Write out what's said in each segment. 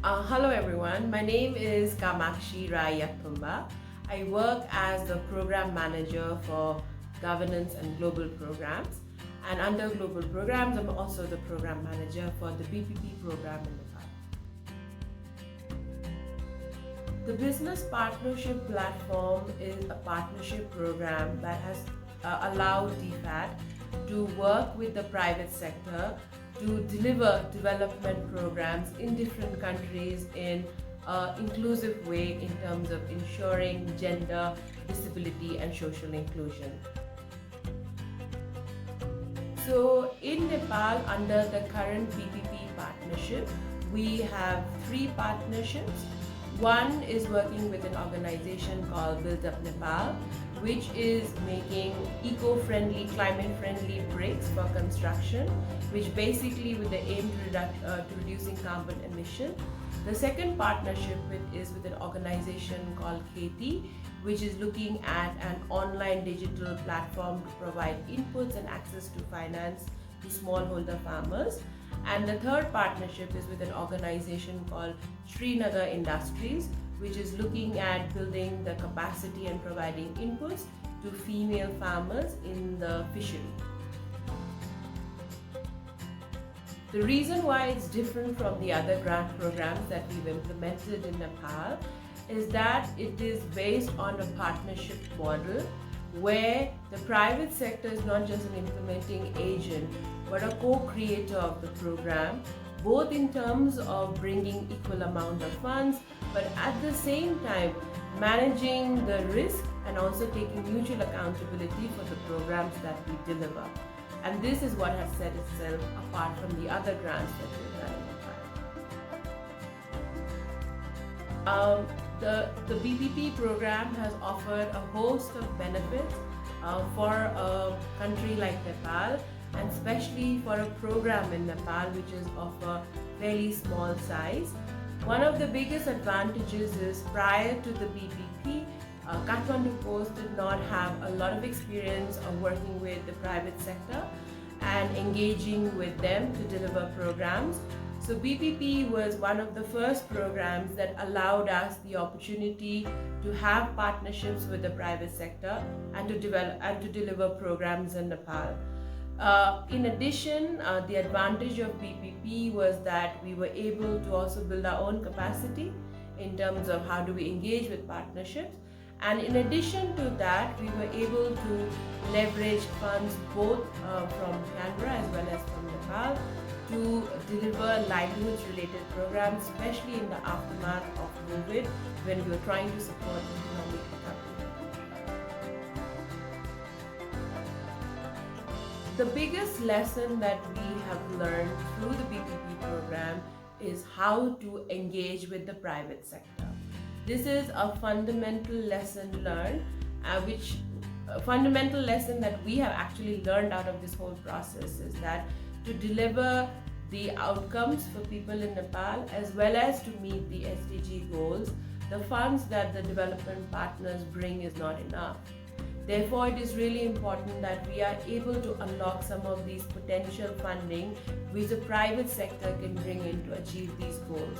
Hello everyone, my name is Kamakshi Rai Yakthumba. I work as the Program Manager for Governance and Global Programs. And under Global Programs, I'm also the Program Manager for the BPP program in Nepal. The Business Partnership Platform is a partnership program that has allowed DFAT to work with the private sector to deliver development programs in different countries in an inclusive way in terms of ensuring gender, disability and social inclusion. So in Nepal, under the current BPP partnership, we have 3 partnerships. One is working with an organization called Up Nepal, which is making eco-friendly, climate-friendly bricks for construction, which basically with the aim to reducing carbon emission. The second partnership is with an organization called KHETI, which is looking at an online digital platform to provide inputs and access to finance to smallholder farmers. And the third partnership is with an organization called Shreenager Industries, which is looking at building the capacity and providing inputs to female farmers in the fishery. The reason why it's different from the other grant programs that we've implemented in Nepal is that it is based on a partnership model where the private sector is not just an implementing agent but a co-creator of the program, both in terms of bringing equal amount of funds but at the same time managing the risk and also taking mutual accountability for the programs that we deliver. And this is what has set itself apart from the other grants that we've done in Nepal. The BPP program has offered a host of benefits for a country like Nepal, and especially for a program in Nepal which is of a fairly small size. One of the biggest advantages is prior to the BPP, Kathmandu Post did not have a lot of experience of working with the private sector and engaging with them to deliver programs. So BPP was one of the first programs that allowed us the opportunity to have partnerships with the private sector and to develop and to deliver programs in Nepal. In addition, the advantage of BPP was that we were able to also build our own capacity in terms of how do we engage with partnerships. And in addition to that, we were able to leverage funds both from Canberra as well as from Nepal to deliver livelihoods related programs, especially in the aftermath of COVID when we were trying to support economic recovery. The biggest lesson that we have learned through the BPP program is how to engage with the private sector. This is a fundamental lesson learned, a fundamental lesson that we have actually learned out of this whole process is that to deliver the outcomes for people in Nepal as well as to meet the SDG goals, the funds that the development partners bring is not enough. Therefore, it is really important that we are able to unlock some of these potential funding which the private sector can bring in to achieve these goals.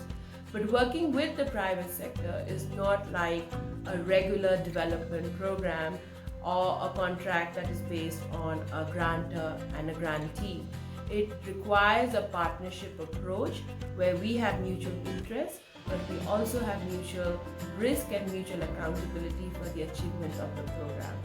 But working with the private sector is not like a regular development program or a contract that is based on a grantor and a grantee. It requires a partnership approach where we have mutual interest, but we also have mutual risk and mutual accountability for the achievement of the program.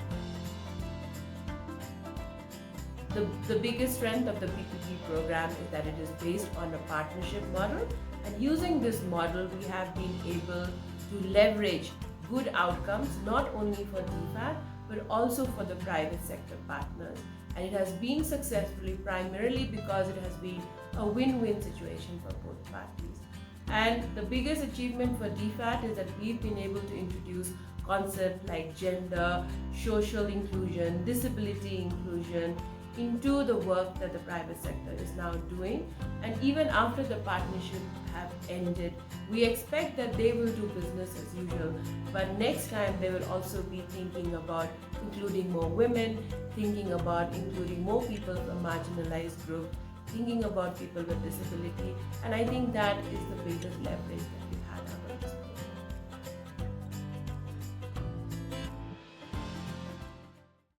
The biggest strength of the BPP program is that it is based on a partnership model, and using this model we have been able to leverage good outcomes not only for DFAT but also for the private sector partners. And it has been successfully primarily because it has been a win-win situation for both parties. And the biggest achievement for DFAT is that we've been able to introduce concepts like gender, social inclusion, disability inclusion into the work that the private sector is now doing. And even after the partnership have ended, we expect that they will do business as usual, but next time they will also be thinking about including more women, thinking about including more people from marginalized groups thinking about people with disability, and I think that is the biggest leverage that we